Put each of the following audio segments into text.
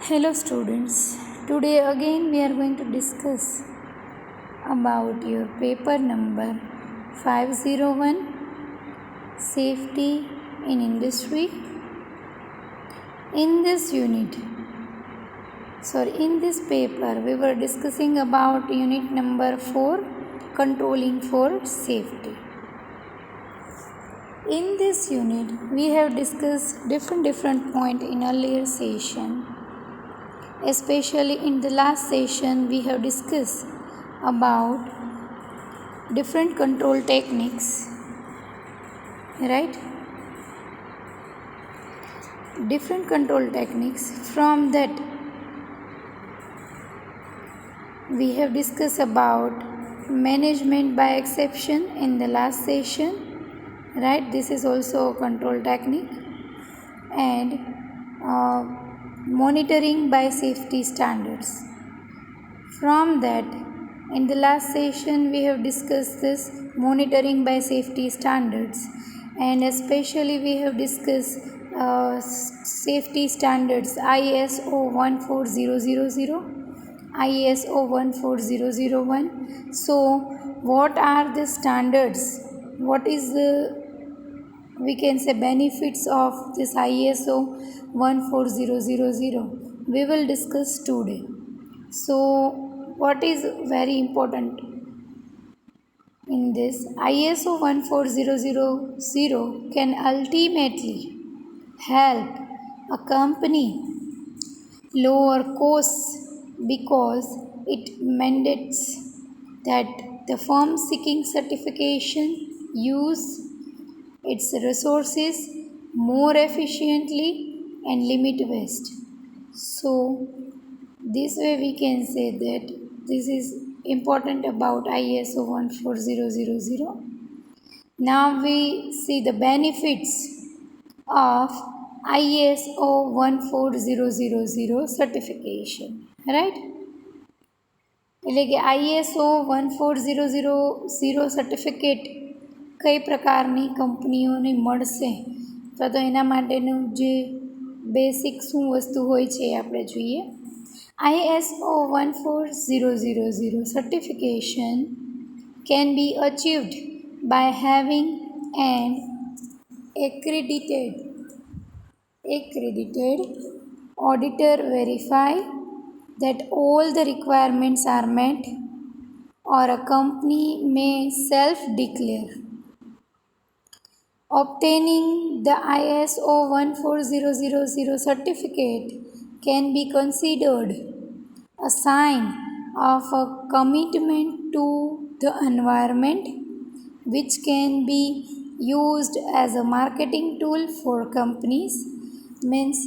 Hello students, today again we are going to discuss about your paper number 501 Safety in Industry. In this paper we were discussing about unit number 4, Controlling for Safety. In this unit we have discussed different points in earlier session. Especially in the last session we have discussed about different control techniques, right? Different control techniques. From that we have discussed about management by exception in the last session, right? This is also a control technique. And monitoring by safety standards. From that, in the last session we have discussed this monitoring by safety standards, and especially we have discussed safety standards ISO 14000, ISO 14001. So what are the standards? What is the benefits of this ISO 14000? We will discuss today. So what is very important in this? ISO 14000 can ultimately help a company lower costs because it mandates that the firm seeking certification use its resources more efficiently and limit waste. So this way we can say that this is important about ISO 14000. Now we see the benefits of ISO 14000 certification, right? એટલે કે ISO 14000 certificate કઈ પ્રકારની કંપનીઓને મળશે તો એના માટેનું જે બેસિક શું વસ્તુ હોય છે એ આપણે જોઈએ. ISO 14000 certification can be achieved by having an accredited auditor verify that all the requirements are met, or a company may self-declare. Obtaining the ISO 14000 certificate can be considered a sign of a commitment to the environment, which can be used as a marketing tool for companies. Means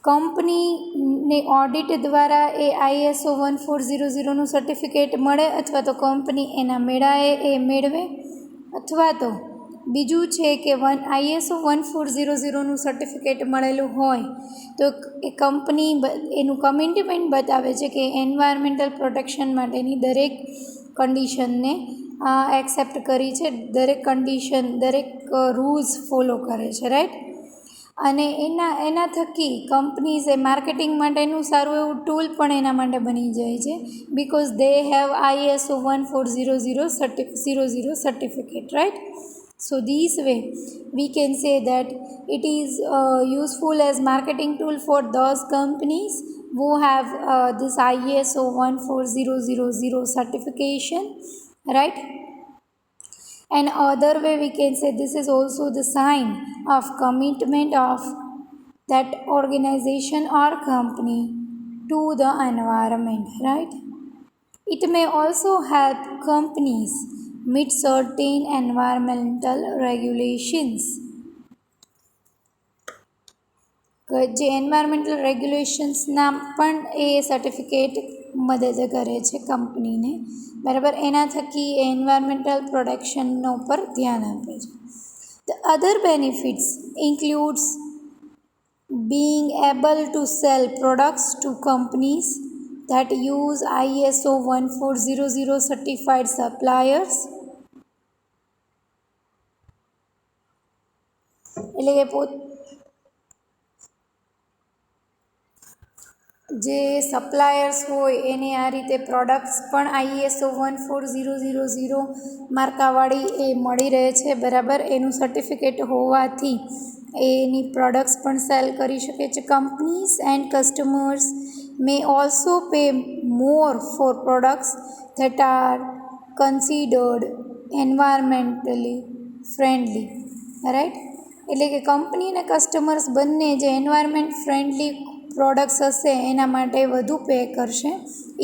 કંપનીને audit દ્વારા એ ISO 14000નું certificate મળે, અથવા તો company એના મેળાએ એ મેળવે, અથવા તો બીજું છે કે ISO 14000નું સર્ટિફિકેટ મળેલું હોય તો એ કંપની એનું કમિટમેન્ટ બતાવે છે કે એન્વાયરમેન્ટલ પ્રોટેક્શન માટેની દરેક કન્ડિશનને એક્સેપ્ટ કરી છે, દરેક કન્ડિશન, દરેક રૂલ્સ ફોલો કરે છે, રાઈટ? અને એના થકી કંપનીઝ એ માર્કેટિંગ માટેનું સારું એવું ટૂલ પણ એના માટે બની જાય છે, because they have ISO 14000 certificate, right? So this way we can say that it is useful as marketing tool for those companies who have this ISO 14000 certification, right? And other way we can say this is also the sign of commitment of that organization or company to the environment, right? It may also help companies meet certain environmental regulations. જે environmental રેગ્યુલેશન્સના પણ એ certificate મદદ કરે છે કંપનીને, બરાબર? એના થકી એ environmental પ્રોટેક્શનનો ઉપર ધ્યાન આપે છે. The other benefits includes being able to sell products to companies that use ISO 14000 certified suppliers. એટલે કે જે સપ્લાયર્સ હોય એને આ રીતે પ્રોડક્ટ્સ પણ ISO 14000 માર્કાવાળી એ મળી રહે છે, બરાબર. એનું સર્ટિફિકેટ હોવાથી એની પ્રોડક્ટ્સ પણ સેલ કરી શકે છે. Companies and customers may also pay more for products that are considered environmentally friendly, right. એટલે કે કંપની અને કસ્ટમર્સ બંને જે એન્વાયરમેન્ટ ફ્રેન્ડલી પ્રોડક્ટ્સ હશે એના માટે વધુ પે કરશે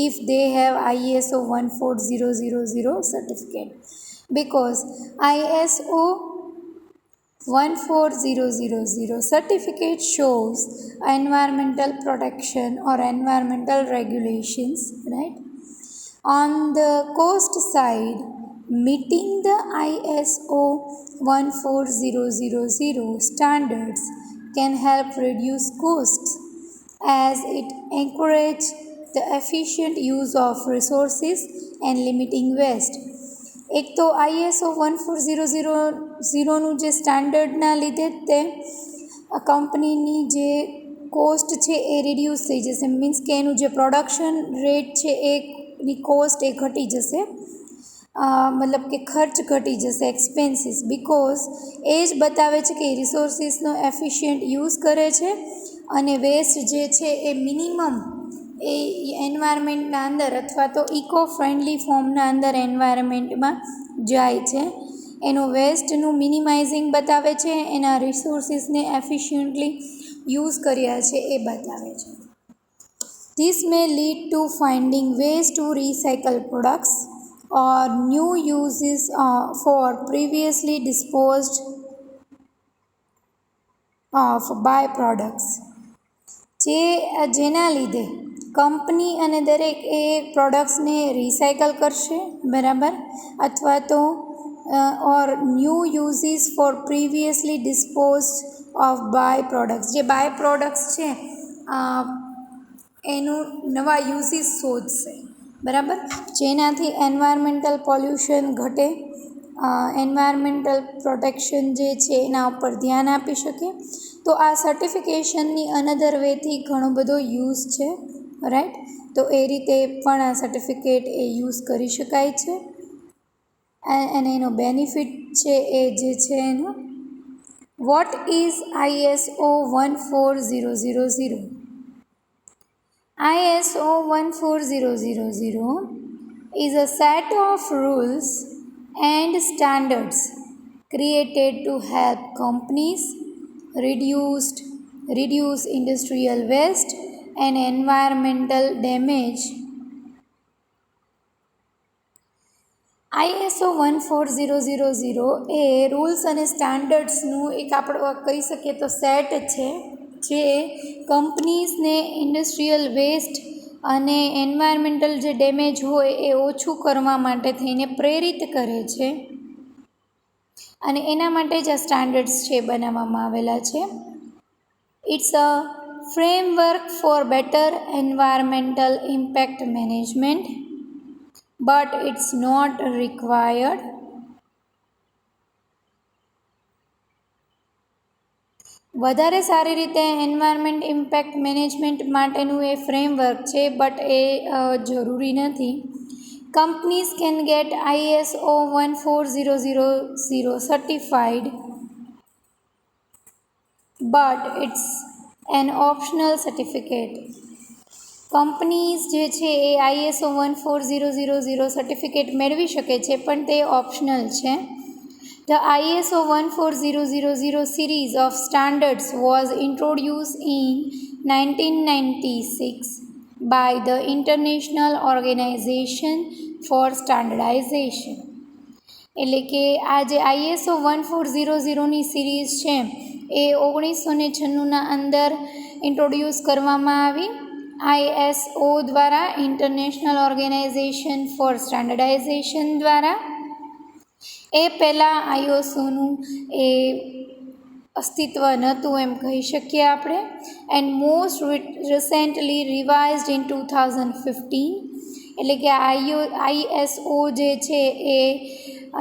if they have ISO 14000 certificate, because ISO 14000 certificate shows environmental protection or environmental regulations, right? On the cost side, meeting the ISO 14000 standards can help reduce costs as it encourages the efficient use of resources and limiting waste. એક તો ISO 14000નું જે સ્ટાન્ડર્ડના લીધે જ તે કંપનીની જે cost છે એ reduce થઈ જશે, મીન્સ કે એનું જે પ્રોડક્શન રેટ છે એની કોસ્ટ એ ઘટી જશે, મતલબ કે ખર્ચ ઘટી જશે, એક્સપેન્સીસ, બિકોઝ એ જ બતાવે છે કે રિસોર્સિસનો એફિશિયન્ટ યુઝ કરે છે અને વેસ્ટ જે છે એ મિનિમમ એ એન્વાયરમેન્ટના અંદર અથવા તો ઇકો ફ્રેન્ડલી ફોર્મના અંદર એન્વાયરમેન્ટમાં જાય છે. એનું વેસ્ટનું મિનિમાઇઝિંગ બતાવે છે, એના રિસોર્સિસને એફિશિયન્ટલી યુઝ કર્યા છે એ બતાવે છે. This may lead to finding ways to recycle products or new uses for previously disposed of by products. જેના લીધે કંપની અને દરેક એ પ્રોડક્ટ્સને રિસાયકલ કરશે, બરાબર, અથવા તો or new uses for previously disposed of by products. જે બાય પ્રોડક્ટ્સ છે એનું નવા યુઝિસ શોધશે, બરાબર, જેનાથી એન્વાયરમેન્ટલ પોલ્યુશન ઘટે, એન્વાયરમેન્ટલ પ્રોટેક્શન જે છે એના ઉપર ધ્યાન આપી શકે. તો આ સર્ટિફિકેશનની અનધર વેથી ઘણો બધો યુઝ છે, રાઈટ. તો એ રીતે પણ આ સર્ટિફિકેટ એ યુઝ કરી શકાય છે અને એનો બેનિફિટ છે એ જે છે એનો. What is ISO 14000? ISO 14000 is a set of rules and standards created to help companies reduce industrial waste and environmental damage. ISO 14000 A rules અને સ્ટાન્ડર્ડ્સનું એક આપણે કહી શકીએ તો સેટ છે, જે કંપનીઝને ઇન્ડસ્ટ્રીયલ વેસ્ટ અને એન્વાયરમેન્ટલ જે ડેમેજ હોય એ ઓછું કરવા માટે થઈને પ્રેરિત કરે છે, અને એના માટે જ આ સ્ટાન્ડર્ડ્સ છે બનાવવામાં આવેલા છે. It's a framework for better environmental impact management, but it's not required. વધારે સારી રીતે એન્વાયરમેન્ટ ઇમ્પેક્ટ મેનેજમેન્ટ માટેનું એ ફ્રેમવર્ક છે, બટ એ જરૂરી નથી. Companies can get ISO 14000 certified, but it's an optional certificate. Companies જે છે એ ISO 14000 સર્ટિફિકેટ મેળવી શકે છે, પણ તે ઓપ્શનલ છે. The ISO 14000 series of standards was introduced in 1996 by the International Organization for Standardization. એટલે કે આ જે ISO 14000ની સિરીઝ છે એ 1996ના અંદર ઇન્ટ્રોડ્યુસ કરવામાં આવી ISO દ્વારા, ઇન્ટરનેશનલ ઓર્ગેનાઇઝેશન ફોર સ્ટાન્ડર્ડાઇઝેશન દ્વારા. એ પહેલાં ISOનું એ અસ્તિત્વ નહોતું એમ કહી શકીએ આપણે. And most recently revised in 2015. એટલે કે ISO જે છે એ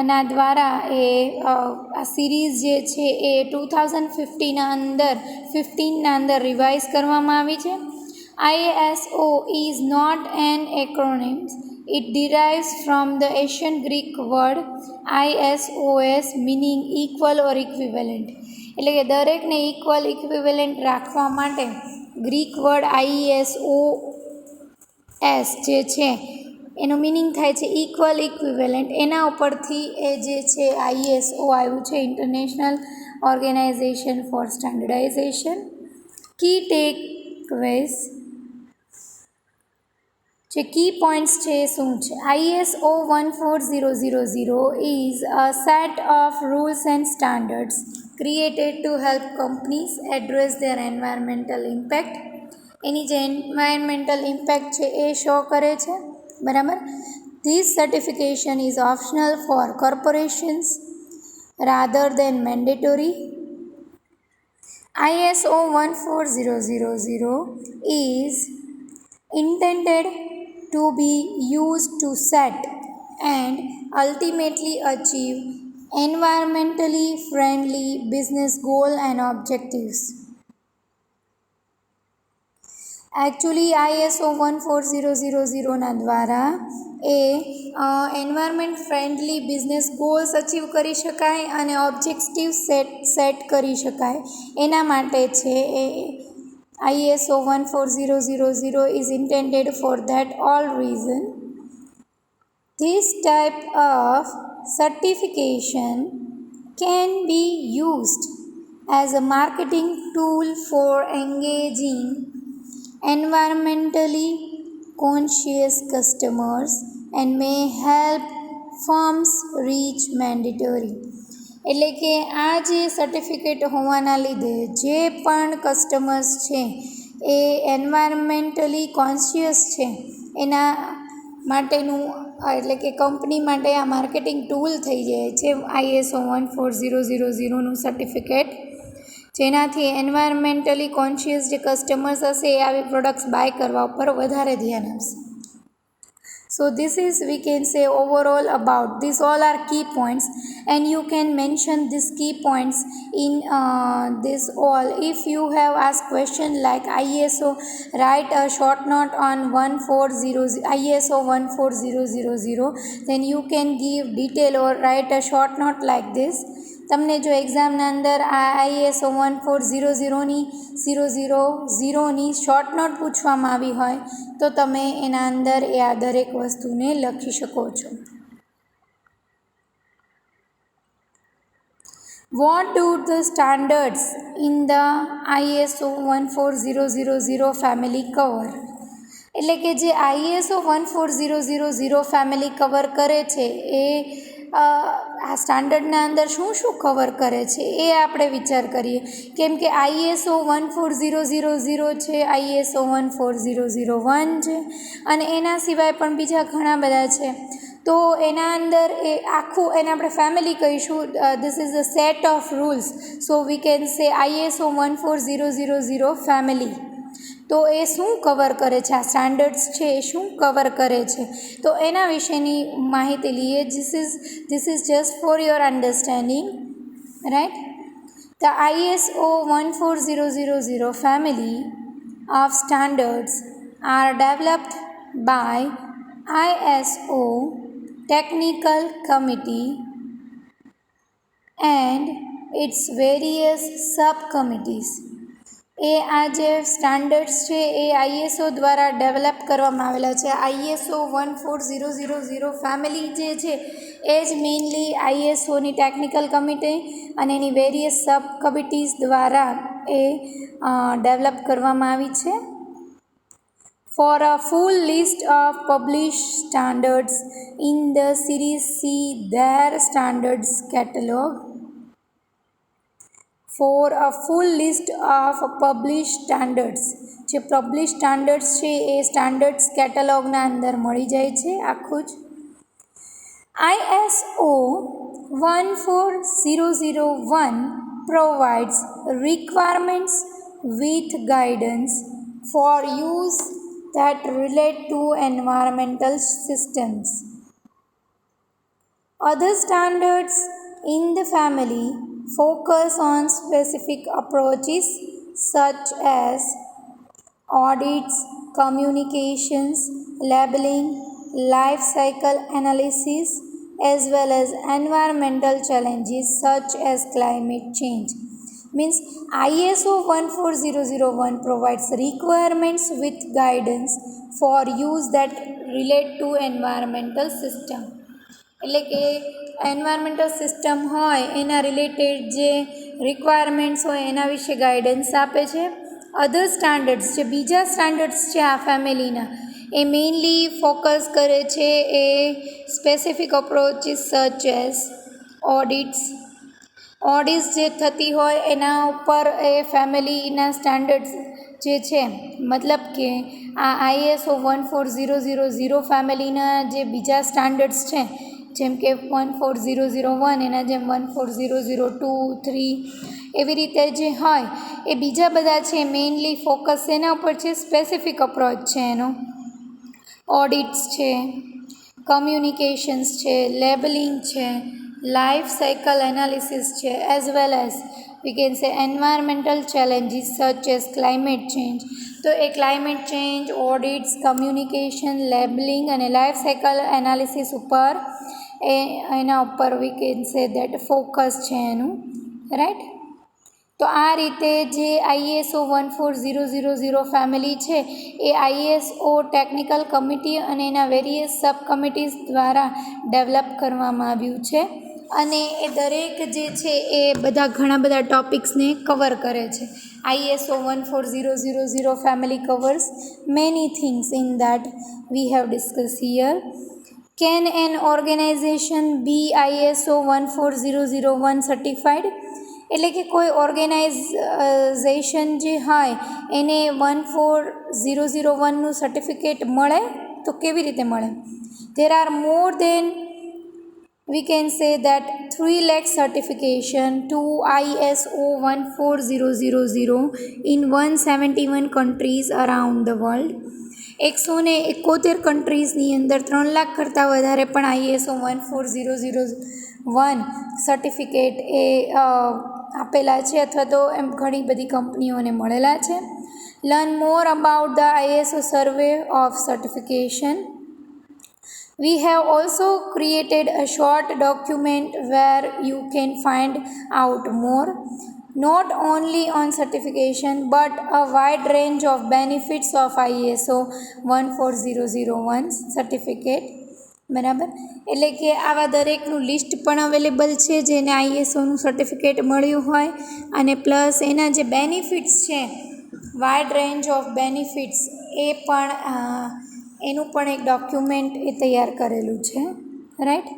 ના દ્વારા એ આ સિરીઝ જે છે એ 2015ના અંદર રિવાઇઝ કરવામાં આવી છે. ISO is not an acronym. It derives from the ancient Greek word ISOS meaning equal or equivalent. એટલે કે દરેકને ઇક્વલ ઇક્વિવેલન્ટ રાખવા માટે ગ્રીક વર્ડ ISOS જે છે એનો મિનિંગ થાય છે ઇક્વલ ઇક્વિવેલન્ટ. એના ઉપરથી એ જે છે ISO આવ્યું છે, ઇન્ટરનેશનલ ઓર્ગેનાઇઝેશન ફોર સ્ટાન્ડર્ડાઇઝેશન. કી ટેકવેઝ જે કી પોઈન્ટ્સ છે એ શું છે? ISO 14000 is a set of rules and standards created to help companies address their environmental impact. એની જે એન્વાયરમેન્ટલ ઇમ્પેક્ટ છે એ શો કરે છે, બરાબર. This certification is optional for corporations rather than mandatory. ISO 14000 is intended to be used to set and ultimately achieve environmentally friendly business goals and objectives. Actually ISO 14000ના દ્વારા એ environment friendly business goals achieve કરી શકાય અને objective set કરી શકાય એના માટે છે. એ ISO 14000 is intended for that all reason. This type of certification can be used as a marketing tool for engaging environmentally conscious customers and may help firms reach mandatory. એટલે કે આ જે certificate હોવાના લીધે જે પણ કસ્ટમર્સ છે એ environmentally conscious છે એના માટેનું એટલે કે કંપની માટે આ માર્કેટિંગ ટૂલ થઈ જાય છે ISO 14000નું સર્ટિફિકેટ, જેનાથી એન્વાયરમેન્ટલી કોન્શિયસ જે કસ્ટમર્સ હશે એ આવી પ્રોડક્ટ્સ બાય કરવા ઉપર વધારે ધ્યાન આપશે. So this is, we can say, overall about this. All are key points and you can mention these key points in this all. If you have asked question like ISO, write a short note on ISO 14000, then you can give detail or write a short note like this. તમને જો એક્ઝામના અંદર આ ISO 14000ની short note પૂછવામાં આવી હોય તો તમે એના અંદર એ આ દરેક વસ્તુને લખી શકો છો. What do the standards in the ISO 14000 family cover? એટલે કે જે ISO 14000 ફેમિલી કવર કરે છે એ આ સ્ટાન્ડર્ડના અંદર શું શું કવર કરે છે એ આપણે વિચાર કરીએ. કેમ કે ISO 14000 છે, ISO 14001 છે અને એના સિવાય પણ બીજા ઘણા બધા છે. તો એના અંદર એ આખું એને આપણે ફેમિલી કહીશું. This is a set of rules, so V can સે ISO 14000 ફેમિલી. તો એ શું કવર કરે છે, આ સ્ટાન્ડર્ડ્સ છે એ શું કવર કરે છે, તો એના વિશેની માહિતી લઈએ. This is just for your understanding, right. The ISO 14000 family of standards are developed by ISO Technical Committee and its various subcommittees. એ આ જે સ્ટાન્ડર્ડ્સ છે એ ISO દ્વારા ડેવલપ કરવામાં આવેલા છે. ISO 14000 ફેમિલી જે છે એ જ મેઇનલી ISOની ટેકનિકલ કમિટી અને એની વેરિયસ સબ કમિટીઝ દ્વારા એ ડેવલપ કરવામાં આવી છે. For a full list of published standards in the series, see their standards catalog. For a full list of published standards, જે પબ્લિશ સ્ટાન્ડર્ડ્સ છે એ સ્ટાન્ડર્ડ્સ કેટેલોગના અંદર મળી જાય છે આખું જ. ISO 14001 provides requirements with guidance for use that relate to environmental systems. Other standards in the family focus on specific approaches such as audits, communications, labeling, life cycle analysis, as well as environmental challenges such as climate change. Means ISO 14001 provides requirements with guidance for use that relate to environmental system. એટલે કે environmental system હોય એના related જે requirements હોય એના વિશે guidance આપે છે. અધર સ્ટાન્ડર્ડ્સ જે બીજા સ્ટાન્ડર્ડ્સ છે આ ફેમિલીના એ મેઇનલી ફોકસ કરે છે એ specific approaches such as audits જે થતી હોય એના ઉપર એ ફેમિલીના સ્ટાન્ડર્ડ્સ જે છે, મતલબ કે આ ISO 14000 ફેમિલીના જે બીજા સ્ટાન્ડર્ડ્સ છે જેમ કે 14001 એના જેમ 14002, 3 એવી રીતે જે હોય એ બીજા બધા છે મેઇનલી ફોકસ એના ઉપર છે, સ્પેસિફિક અપ્રોચ છે એનો. ઓડિટ્સ છે, કમ્યુનિકેશન્સ છે, લેબલિંગ છે, લાઈફ સાયકલ એનાલિસિસ છે, as well as we can say environmental challenges such as climate change. તો એ climate change, audits, communication, labelling અને લાઈફ સાયકલ એનાલિસિસ ઉપર એના ઉપર we can say that focus છે એનું, રાઈટ. તો આ રીતે જે ISO 14000 ફેમિલી છે એ ISO ટેકનિકલ કમિટી અને એના વેરિયસ સબ કમિટીઝ દ્વારા ડેવલપ કરવામાં આવ્યું છે અને એ દરેક જે છે એ બધા ઘણા બધા ટોપિક્સને કવર કરે છે. ISO 14000 family covers many things in that we have discussed here. Can an organization be ISO 14001 certified? એટલે કે કોઈ ઓર્ગેનાઇઝેશન જે હોય એને 14001નું સર્ટિફિકેટ મળે તો કેવી રીતે મળે? There are more than we can say that 3 lakh certification to ISO 14000 in 171 countries around the world. 171 કન્ટ્રીઝની અંદર 3 લાખ કરતાં વધારે પણ ISO 14001 સર્ટિફિકેટ એ આપેલા છે અથવા તો એમ ઘણી બધી કંપનીઓને મળેલા છે. Learn more about the ISO survey of certification. We have also created a short document where you can find out more, not only on certification but a wide range of benefits of ISO 14001 certificate. બરાબર, એટલે કે આવા દરેકનું list પણ available છે જેને ISOનું certificate મળ્યું હોય અને પ્લસ એના જે બેનિફિટ્સ છે, વાઇડ રેન્જ ઓફ બેનિફિટ્સ, એ પણ એનું પણ એક ડોક્યુમેન્ટ એ તૈયાર કરેલું છે, right.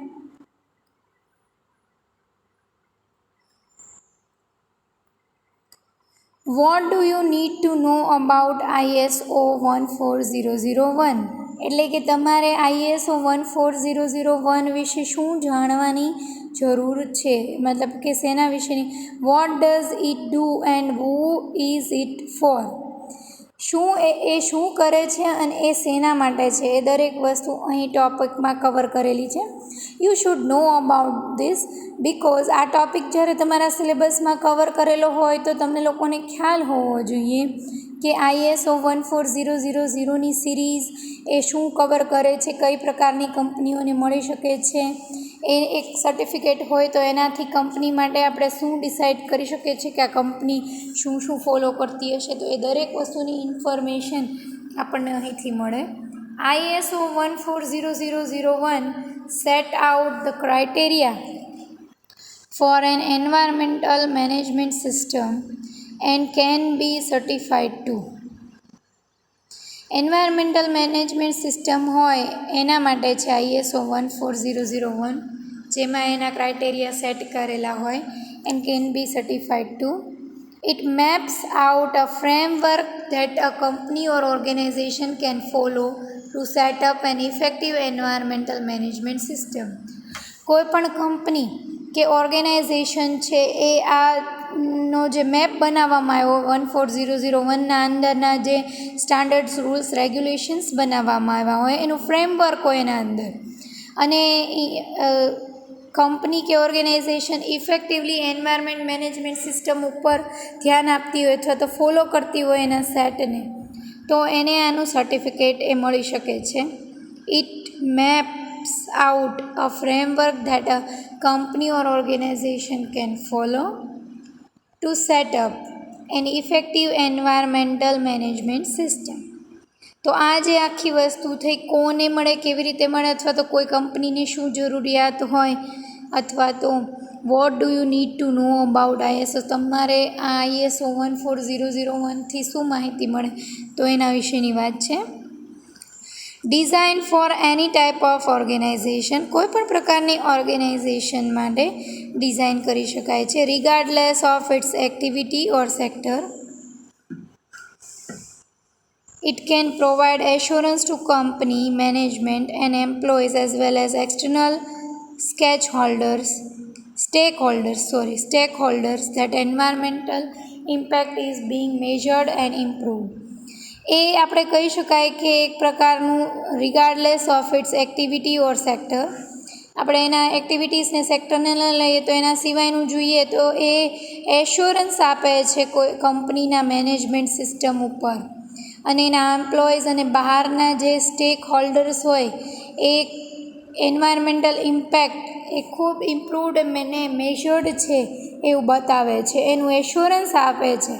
Vote do you need to know about ISO 14001? એટલે કે તમારે ISO 14001 વિશે શું જાણવાની જરૂર છે, મતલબ કે શેના વિશેની. What does it do and who is it for? શું એ શું કરે છે અને એ શેના માટે છે, એ દરેક વસ્તુ અહીં ટોપિકમાં કવર કરેલી છે. You should know about this because આ ટોપિક જ્યારે તમારા સિલેબસમાં કવર કરેલો હોય તો તમને લોકોને ખ્યાલ હોવો જોઈએ કે ISO 14000ની સિરીઝ એ શું કવર કરે છે, કઈ પ્રકારની કંપનીઓને મળી શકે છે. એ એક સર્ટિફિકેટ હોય તો એનાથી કંપની માટે આપણે શું ડિસાઇડ કરી શકીએ છીએ કે આ કંપની શું શું ફોલો કરતી હશે, તો એ દરેક વસ્તુની ઇન્ફોર્મેશન આપણને અહીંથી મળે. ISO 14001 set out the criteria for an environmental management system and can be certified too. Environmental management system હોય એના માટે છે ISO 14001, જેમાં એના ક્રાઇટેરિયા સેટ કરેલા હોય and can be certified to. It maps out a framework that a company or organization can follow to set up an effective environmental management system. કોઈપણ company કે ઓર્ગેનાઇઝેશન છે એ નો જે મેપ બનાવવામાં આવ્યો 14001ના અંદરના જે સ્ટાન્ડર્ડ્સ, રૂલ્સ, રેગ્યુલેશન્સ બનાવવામાં આવ્યા હોય એનું ફ્રેમવર્ક હોય એના અંદર, અને કંપની કે organization effectively environment management system ઉપર ધ્યાન આપતી હોય અથવા તો ફોલો કરતી હોય એના સેટને, તો એને આનું સર્ટિફિકેટ એ મળી શકે છે. It maps out a framework that a company or organization can follow to set up an effective environmental management system. તો આ જે આખી વસ્તુ થઈ કોને મળે, કેવી રીતે મળે, અથવા તો કોઈ કંપનીને શું જરૂરિયાત હોય, અથવા તો vote do you need to know about ISO, તમારે આ આઈએસઓ 14001થી શું માહિતી મળે, તો એના વિશેની વાત છે. Design for any type of organisation, કોઈ પણ પ્રકારની ઓર્ગેનાઇઝેશન માટે ડિઝાઇન કરી શકાય છે. Regardless of its activity or sector, it can provide assurance to company management and employees as well as external stakeholders that environmental impact is being measured and improved. એ આપણે કહી શકાય કે એક પ્રકારનું regardless of its activity or sector, આપણે એના એક્ટિવિટીઝને સેક્ટરને ન લઈએ તો એના સિવાયનું જોઈએ તો એ એશ્યોરન્સ આપે છે કોઈ કંપનીના મેનેજમેન્ટ સિસ્ટમ ઉપર, અને એના એમ્પ્લોઈઝ અને બહારના જે સ્ટેક હોલ્ડર્સ હોય એ એન્વાયરમેન્ટલ ઇમ્પેક્ટ એ ખૂબ ઇમ્પ્રૂવડ અને મેજર્ડ છે એવું બતાવે છે, એનું એશ્યોરન્સ આપે છે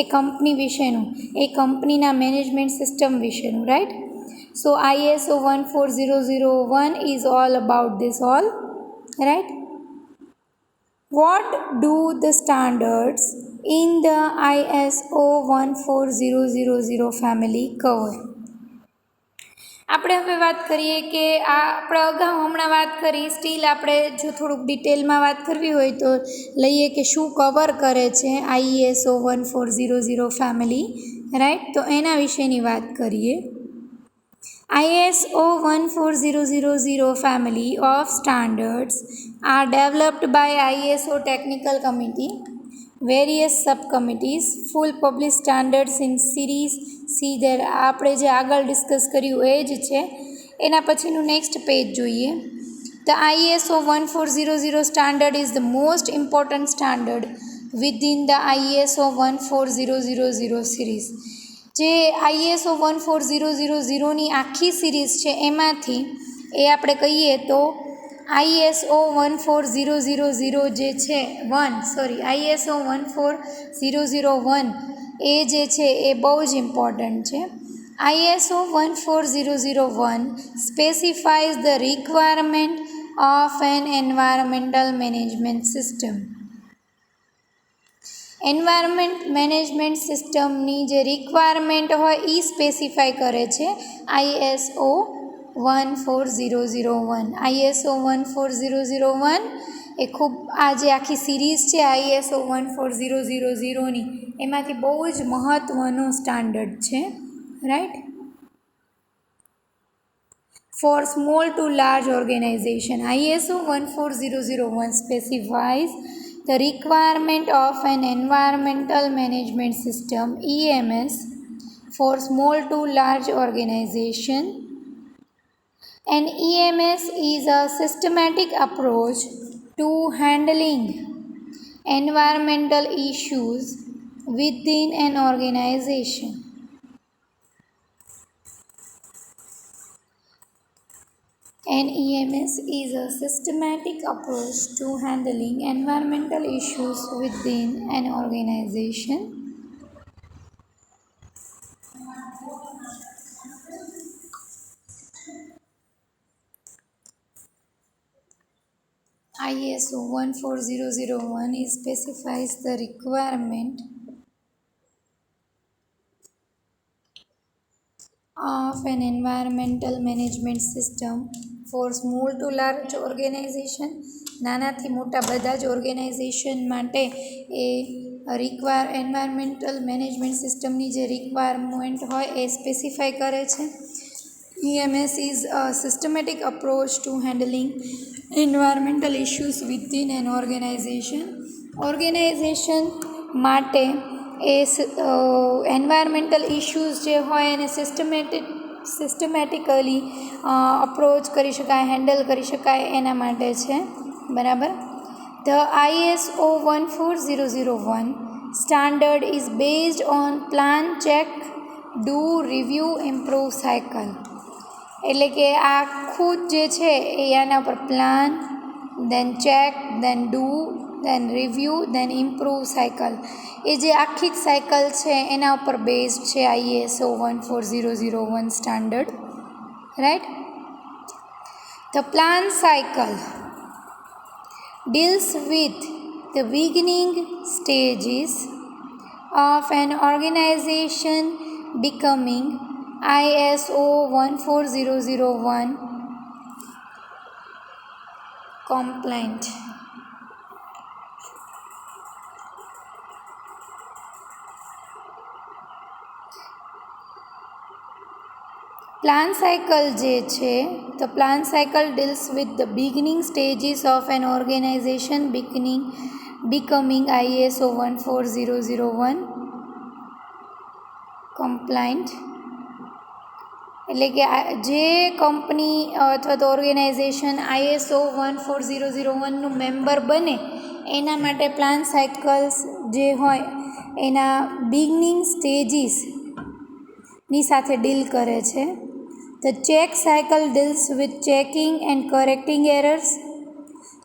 એ કંપની વિશેનું, એ કંપનીના મેનેજમેન્ટ સિસ્ટમ વિશેનું, right. So ISO 14001 is all about this all, right. What do the standards in the ISO 14000 family cover? આપણે હવે વાત કરીએ કે આ આપણે અગાઉ હમણાં વાત કરી, સ્ટીલ આપણે જો થોડુંક ડિટેલમાં વાત કરવી હોય તો લઈએ કે શું કવર કરે છે ISO 14000 ફેમિલી, રાઈટ. તો એના વિશેની વાત કરીએ. ISO 14000 family of standards are developed by ISO technical committee, various subcommittees, full published standards in series C. there આપણે જે આગળ ડિસ્કસ કર્યું એ જ છે. એના પછીનું નેક્સ્ટ પેજ જોઈએ. The ISO 14000 standard is the most important standard within the ISO 14000 series. જે ISO 14000ની આખી સિરીઝ છે એમાંથી એ આપણે કહીએ તો ISO 14000 જે છે ISO 14001 એ જે છે એ બહુ જ ઇમ્પોર્ટન્ટ છે. ISO 14001 specifies the requirement of an environmental management system. Environment management સિસ્ટમની જે રિક્વાયરમેન્ટ હોય એ સ્પેસિફાય કરે છે ISO 14001. ISO 14001 એ ખૂબ આ જે આખી સિરીઝ છે ISO 14000ની એમાંથી બહુ જ મહત્ત્વનો સ્ટાન્ડર્ડ છે, right. For small to large organization, ISO 14001 specifies the requirement of an environmental management system EMS for small to large organization. An EMS is a systematic approach to handling environmental issues within an organization. An EMS is a systematic approach to handling environmental issues within an organization. ISO 14001 specifies the requirement of an environmental management system for small to large organization. નાનાથી મોટા બધા જ organisation માટે એ environmental management સિસ્ટમની જે requirement હોય એ specify કરે છે. EMS is a systematic approach to handling environmental issues within an organization. Organization માટે એ એન્વાયરમેન્ટલ ઇશ્યુઝ જે હોય એને સિસ્ટમેટિકલી અપ્રોચ કરી શકાય, હેન્ડલ કરી શકાય એના માટે છે, બરાબર. The ISO 14001 standard is based on plan, check do review improve cycle, એટલે કે આખું જે છે એ આના પર plan, then check, then do, then review, then improve cycle, એ જે આખી જ સાયકલ છે એના ઉપર બેઝડ છે ISO 14001 standard, right. The plan cycle deals with the beginning stages of an organization becoming ISO 14001 compliant. Plan cycle જે છે, તો plan cycle deals with the beginning stages of an organization becoming ISO 14001 compliant, એટલે કે જે company અથવા તો organisation ISO 14001નું member બને એના માટે પ્લાન સાયકલ્સ જે હોય એના બિગિનિંગ સ્ટેજીસની સાથે ડીલ કરે છે. The check cycle deals with checking and correcting errors.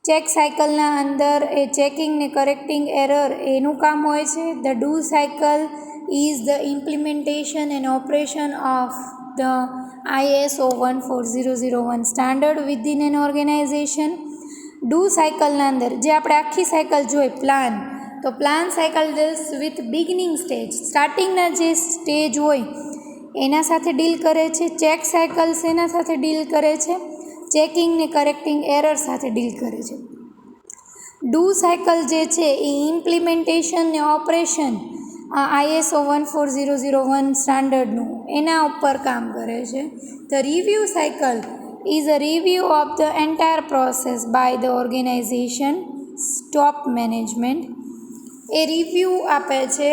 Check સાયકલના અંદર એ ચેકિંગ ને કરેક્ટિંગ એરર એનું કામ હોય છે. The do cycle is the implementation and operation of the ISO 14001 standard within an organization. Do સાયકલના અંદર જે આપણે આખી સાયકલ જોઈ પ્લાન, તો plan cycle deals with beginning stage, સ્ટાર્ટિંગના જે સ્ટેજ હોય એના સાથે ડીલ કરે છે. ચેક સાયકલ્સ એના સાથે ડીલ કરે છે. ચેકિંગ ને કરેક્ટિંગ એરર સાથે ડીલ કરે છે. ડુ સાયકલ જે છે એ ઇમ્પ્લિમેન્ટેશન ને ઓપરેશન ISO 14001 સ્ટાન્ડર્ડનું એના ઉપર કામ કરે છે. The review cycle is a review of the entire process by the organisation top management. એ રિવ્યૂ આપે છે,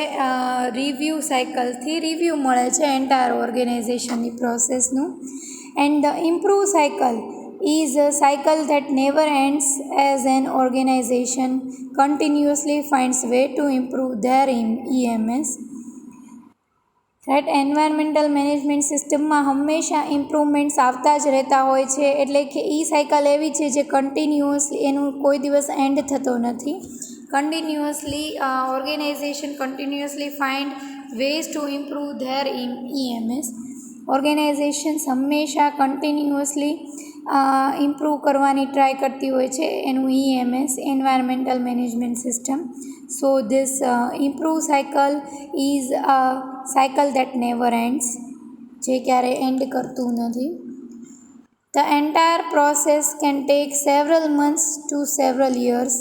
રિવ્યૂ સાયકલથી રિવ્યૂ મળે છે એન્ટાયર ઓર્ગેનાઇઝેશનની પ્રોસેસનું. And the improve cycle is a cycle that never ends as an organisation continuously finds way to improve their EMS. Right. Environmental management સિસ્ટમમાં હંમેશા ઇમ્પ્રુવમેન્ટ્સ આવતા જ રહેતા હોય છે, એટલે કે સાયકલ એવી છે જે કન્ટિન્યુઅસલી, એનું કોઈ દિવસ એન્ડ થતો નથી. Continuously organization continuously find ways to improve their EMS. Organizations હંમેશા કન્ટિન્યુઅસલી ઇમ્પ્રૂવ કરવાની ટ્રાય કરતી હોય છે એનું EMS, environmental management system. So this improve cycle is a cycle that never ends, જે ક્યારે એન્ડ કરતું નથી. The entire process can take several months to several years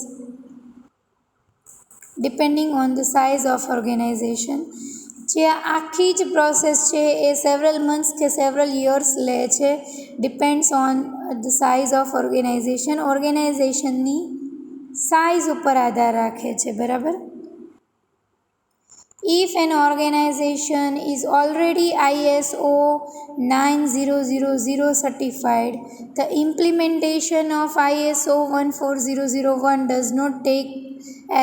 depending on the size of organization. જે આખી જ process છે એ several months કે સેવરલ યર્સ લે છે, depends on the size of organisation. ઓર્ગેનાઇઝેશનની સાઇઝ ઉપર આધાર રાખે છે, બરાબર. If an organization is already ISO 9000 certified, the implementation of ISO 14001 does not take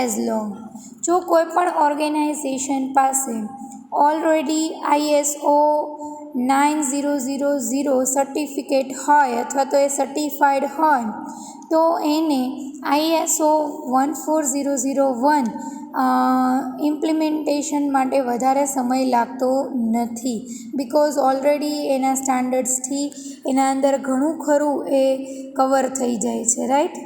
as long. જો કોઈ પણ ઓર્ગેનાઇઝેશન પાસે ઓલરેડી ISO 9000 સર્ટિફિકેટ હોય અથવા તો એ સર્ટિફાઈડ હોય તો એને ISO 14001 ઇમ્પ્લિમેન્ટેશન માટે વધારે સમય લાગતો નથી, બિકોઝ ઓલરેડી એના સ્ટાન્ડર્ડ્સથી એના અંદર ઘણું ખરું એ કવર થઈ જાય છે, right.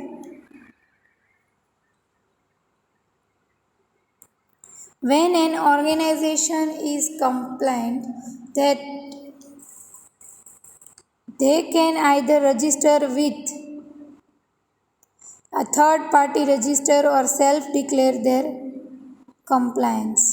When an organization is compliant, that they can either register with a third party register or self-declare their compliance.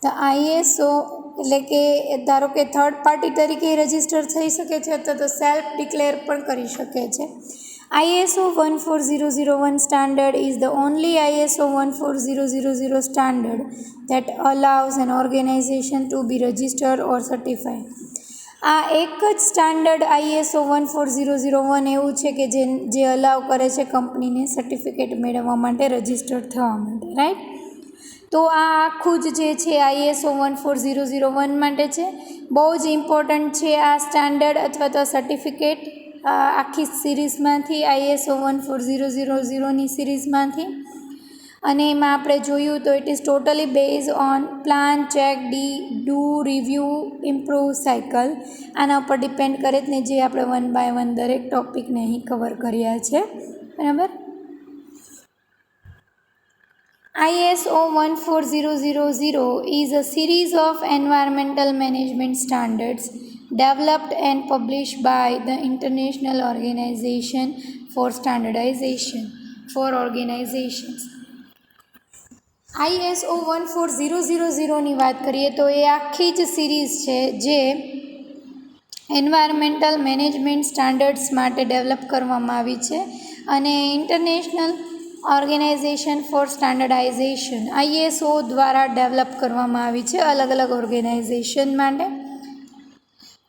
The ISO એટલે કે ધારો કે થર્ડ પાર્ટી તરીકે રજિસ્ટર થઈ શકે છે અથવા તો સેલ્ફ ડિક્લેર પણ કરી શકે છે. ISO 14001 standard is the only ISO 14000 standard that allows an organization to be registered or certified. આ એક જ સ્ટાન્ડર્ડ ISO 14001 એવું છે કે જે અલાવ કરે છે કંપનીને સર્ટિફિકેટ મેળવવા માટે, રજિસ્ટર્ડ થવા માટે, રાઈટ. તો આ આખું જે છે ISO 14001 માટે છે. બહુ જ ઇમ્પોર્ટન્ટ છે આ સ્ટાન્ડર્ડ અથવા તો સર્ટિફિકેટ આખી સિરીઝમાંથી, ISO 14000ની સિરીઝમાંથી. અને એમાં આપણે જોયું તો it is totally base on plan, check, do, review, improve cycle. આના ઉપર ડિપેન્ડ કરે જ ને, જે આપણે 1 by 1 દરેક ટોપિકને અહીં કવર કર્યા છે, બરાબર. ISO 14000 is a series of environmental management standards developed and published by the International Organization for Standardization for Organizations. ISO 14000ની વાત કરીએ તો એ આખી જ સિરીઝ છે જે એન્વાયરમેન્ટલ મેનેજમેન્ટ સ્ટાન્ડર્ડ્સ માટે ડેવલપ કરવામાં આવી છે, અને International Organization for Standardization ISO દ્વારા ડેવલપ કરવામાં આવી છે અલગ અલગ ઓર્ગેનાઇઝેશન માટે.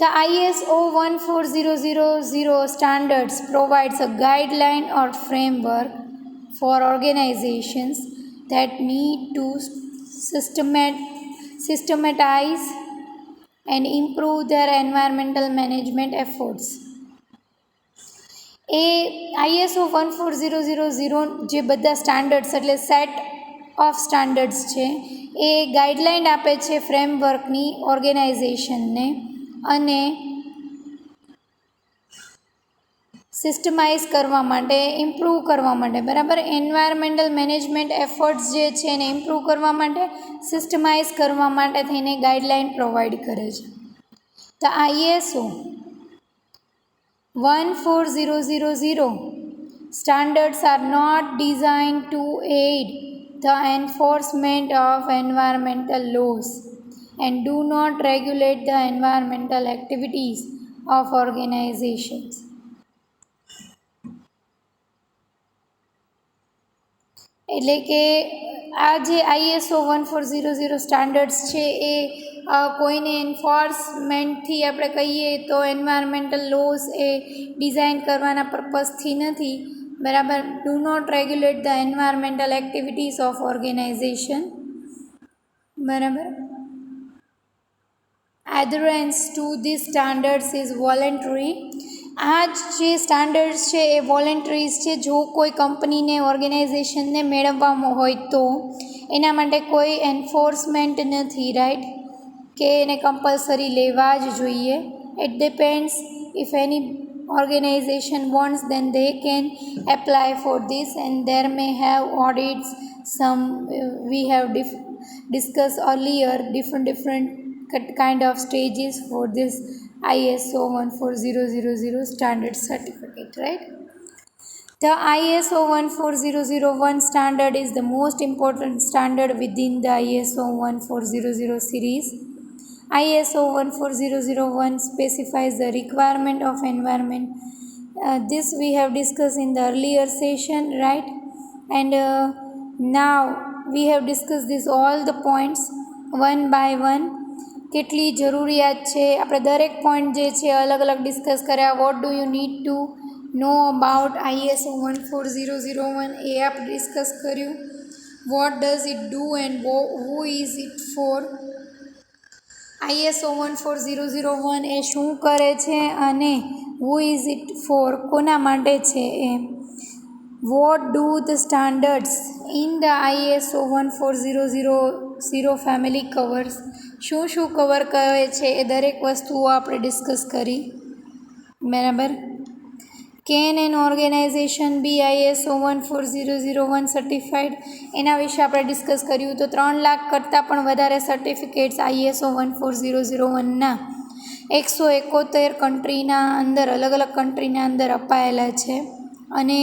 The ISO 14000 standards provides a guideline or framework for organizations that need to systematize and improve their environmental management efforts. A ISO 14000 જે બધા સ્ટાન્ડર્ડ્સ એટલે સેટ ઓફ સ્ટાન્ડર્ડ્સ છે એ ગાઈડલાઇન આપે છે ફ્રેમવર્કની ઓર્ગેનાઇઝેશનને, અને સિસ્ટમાઇઝ કરવા માટે, ઇમ્પ્રૂવ કરવા માટે, બરાબર. એન્વાયરમેન્ટલ મેનેજમેન્ટ એફર્ટ્સ જે છે એને ઇમ્પ્રૂવ કરવા માટે, સિસ્ટમાઇઝ કરવા માટે થઈને ગાઈડલાઇન પ્રોવાઈડ કરે છે. તો ISO 14000 standards are not designed to aid the enforcement of environmental laws and do not regulate the environmental activities of organizations. એટલે કે આ જે ISO 14000 સ્ટાન્ડર્ડ્સ છે એ કોઈને એન્ફોર્સમેન્ટથી આપણે કહીએ તો એન્વાયરમેન્ટલ લોઝ એ ડિઝાઇન કરવાના પર્પઝથી નથી, બરાબર. Do not regulate the environmental activities of organisation, બરાબર. Adherence to this standards is voluntary. આ જે સ્ટાન્ડર્ડ્સ છે એ વોલેન્ટરીઝ છે. જો કોઈ કંપનીને, ઓર્ગેનાઇઝેશનને મેળવવામાં હોય તો એના માટે કોઈ એન્ફોર્સમેન્ટ નથી, રાઈટ, કે એને કમ્પલસરી લેવા જ જોઈએ. It depends if any organization wants, then they can apply for this, and there may have audits. Some we have discussed earlier different kind of stages for this ISO 14000 standard certificate, right. The ISO 14001 standard is the most important standard within the ISO 1400 series. ISO 14001 specifies the requirement of environment. This we have discussed in the earlier session, right? And now we have discussed this all the points one by one. કેટલી જરૂરિયાત છે, આપણે દરેક point જે છે અલગ અલગ discuss કર્યા. What do you need to know about ISO 14001 એ આપણે ડિસ્કસ કર્યું. What does it do and who is it for. ISO 14001 એ શું કરે છે અને હુ ઇઝ ઇટ ફોર, કોના માટે છે એ. What do the standards in the ISO 14000 family covers, શું શું કવર કરે છે એ દરેક વસ્તુઓ આપણે ડિસ્કસ કરી, બરાબર. Can an organization be ISO 14001 certified, એના વિશે આપણે ડિસ્કસ કર્યું. તો 3 લાખ કરતાં પણ વધારે સર્ટિફિકેટ્સ ISO 14001ના 171 કન્ટ્રીના અંદર, અલગ અલગ કન્ટ્રીના અંદર અપાયેલા છે, અને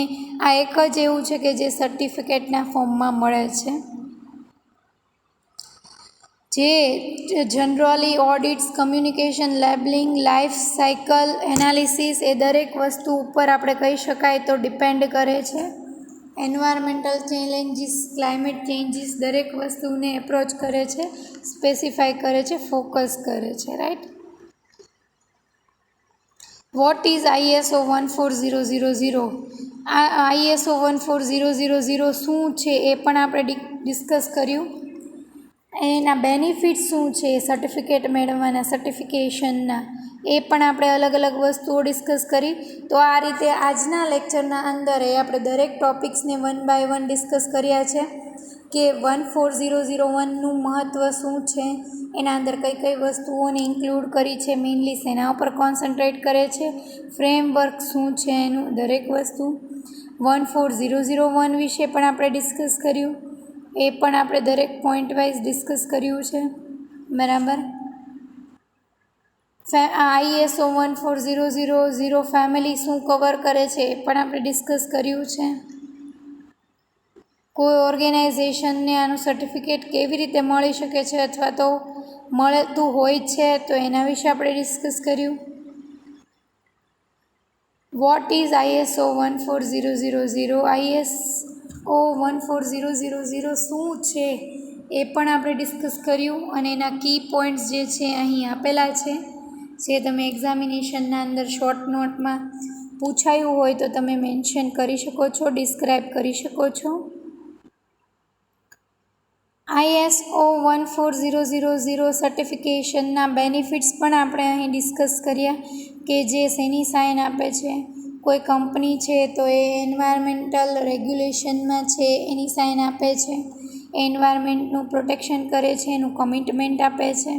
આ એક જ એવું છે કે જે સર્ટિફિકેટના ફોર્મમાં મળે છે. જે generally audits, communication, labelling, life cycle analysis એ દરેક વસ્તુ ઉપર આપણે કહી શકાય તો ડિપેન્ડ કરે છે. એન્વાયરમેન્ટલ ચેલેન્જીસ, ક્લાઇમેટ ચેન્જીસ દરેક વસ્તુને એપ્રોચ કરે છે, સ્પેસિફાય કરે છે, ફોકસ કરે છે, રાઈટ. What is ISO 14000? આ ISO 14000 શું છે એ પણ આપણે ડિસ્કસ કર્યું. એના બેનિફિટ્સ શું છે સર્ટિફિકેટ મેળવવાના, સર્ટિફિકેશનના, એ પણ આપણે અલગ અલગ વસ્તુઓ ડિસ્કસ કરી. તો આ રીતે આજના લેક્ચરના અંદર આપણે દરેક ટૉપિક્સને 1 બાય 1 ડિસ્કસ કર્યા છે કે 14001નું મહત્ત્વ શું છે, એના અંદર કઈ કઈ વસ્તુઓને ઇન્ક્લુડ કરી છે, મેઇનલી શેના ઉપર કોન્સન્ટ્રેટ કરે છે, ફ્રેમવર્ક શું છે એનું, દરેક વસ્તુ 14001 વિશે પણ આપણે ડિસ્કસ કર્યું. એ પણ આપણે દરેક પોઈન્ટ વાઇઝ ડિસ્કસ કર્યું છે. બરાબર. ISO 14000 ફેમિલી શું કવર કરે છે એ પણ આપણે ડિસ્કસ કર્યું છે. કોઈ ઓર્ગેનાઇઝેશનને આનું સર્ટિફિકેટ કેવી રીતે મળી શકે છે અથવા તો મળતું હોય છે તો એના વિશે આપણે ડિસ્કસ કર્યું. What is ISO 14000? ISO 14000 શું છે એ પણ આપણે ડિસ્કસ કર્યું અને એના કી પોઈન્ટ્સ જે છે અહીં આપેલા છે, જે તમે એક્ઝામિનેશનના અંદર શોર્ટ નોટમાં પૂછાયું હોય તો તમે મેન્શન કરી શકો છો, ડિસ્ક્રાઇબ કરી શકો છો. ISO 14000 સર્ટિફિકેશનના બેનિફિટ્સ પણ આપણે અહીં ડિસ્કસ કર્યા કે જે શેની સાઇન આપે છે. કોઈ કંપની છે તો એ એન્વાયરમેન્ટલ રેગ્યુલેશનમાં છે એની સાઇન આપે છે, એન્વાયરમેન્ટનું પ્રોટેક્શન કરે છે, એનું કમિટમેન્ટ આપે છે.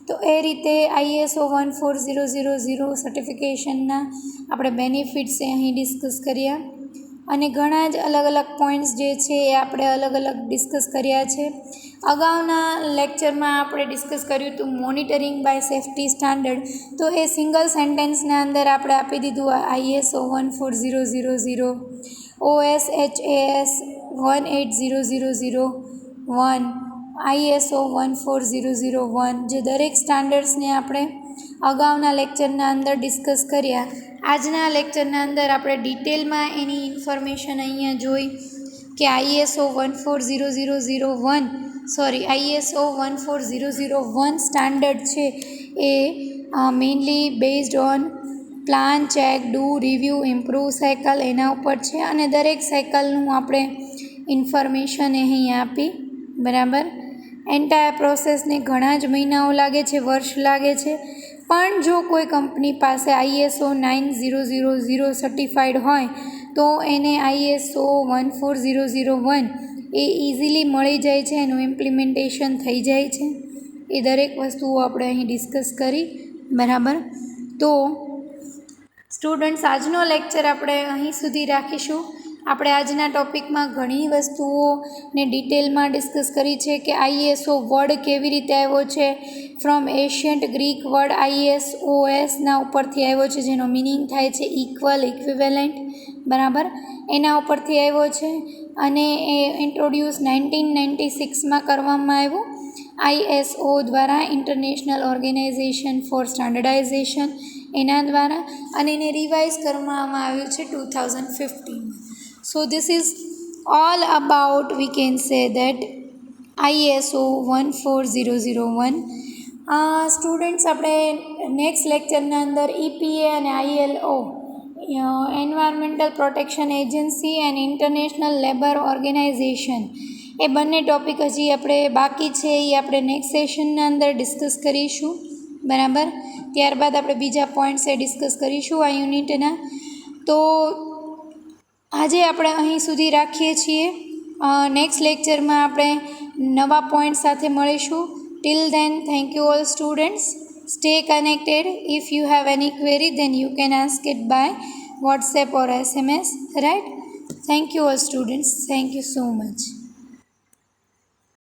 તો એ રીતે ISO 14000 સર્ટિફિકેશનના આપણે બેનિફિટ્સ અહીં ડિસ્કસ કર્યા અને ઘણા જ અલગ અલગ પોઈન્ટ્સ જે છે એ આપણે અલગ અલગ ડિસ્કસ કર્યા છે. અગાઉના લેક્ચરમાં આપણે ડિસ્કસ કર્યું હતું મોનિટરિંગ બાય સેફ્ટી સ્ટાન્ડર્ડ, તો એ સિંગલ સેન્ટેન્સના અંદર આપણે આપી દીધું ISO 14000, OSHAS 18001, ISO 14001, જે દરેક સ્ટાન્ડર્ડ્સને આપણે અગાઉના લેક્ચરના અંદર ડિસ્કસ કર્યા. આજના લેક્ચરના અંદર આપણે ડિટેલમાં એની ઇન્ફોર્મેશન અહીંયા જોઈ કે ISO 14001 સ્ટાન્ડર્ડ છે એ mainly based on plan, check, do, review, improve cycle એના ઉપર છે અને દરેક સાયકલનું આપણે ઇન્ફોર્મેશન અહીં આપી. બરાબર. એન્ટાયર પ્રોસેસને ઘણા જ મહિનાઓ લાગે છે, વર્ષ લાગે છે, પણ જો કોઈ કંપની પાસે ISO 9000 સર્ટિફાઈડ હોય તો એને ISO 14001 એ ઇઝીલી મળી જાય છે, એનું ઇમ્પ્લિમેન્ટેશન થઈ જાય છે. એ દરેક વસ્તુઓ આપણે અહીં ડિસ્કસ કરી. બરાબર. તો સ્ટુડન્ટ્સ, આજનો લેક્ચર આપણે અહીં સુધી રાખીશું. આપણે આજના ટૉપિકમાં ઘણી વસ્તુઓને ડિટેલમાં ડિસ્કસ કરી છે કે ISO વર્ડ કેવી રીતે આવ્યો છે. ફ્રોમ એશિયન્ટ ગ્રીક વર્ડ ISOSના ઉપરથી આવ્યો છે, જેનો મિનિંગ થાય છે ઇક્વલ, ઇક્વિવેલન્ટ. બરાબર. એના ઉપરથી આવ્યો છે અને એ ઇન્ટ્રોડ્યુસ 1996માં કરવામાં આવ્યું ISO દ્વારા, ઇન્ટરનેશનલ ઓર્ગેનાઇઝેશન ફોર સ્ટાન્ડર્ડાઇઝેશન, એના દ્વારા, અને એને રિવાઇઝ કરવામાં આવ્યું છે 2015. So this is all about, we can say that, ISO 14001. Students, આપણે નેક્સ્ટ લેક્ચરના અંદર EPA અને ILO, environmental protection agency and international labour organisation, એ બંને ટૉપિક હજી આપણે બાકી છે, એ આપણે નેક્સ્ટ સેશનના અંદર ડિસ્કસ કરીશું. બરાબર. ત્યારબાદ આપણે બીજા પોઈન્ટ્સ એ ડિસ્કસ કરીશું આ યુનિટના. તો આજે આપણે અહીં સુધી રાખીએ છીએ. નેક્સ્ટ લેક્ચરમાં આપણે નવા પોઈન્ટ સાથે મળીશું. Till then, thank you all students. Stay connected. If you have any query, then you can ask it by WhatsApp or SMS. Right? Thank you all students. Thank you so much.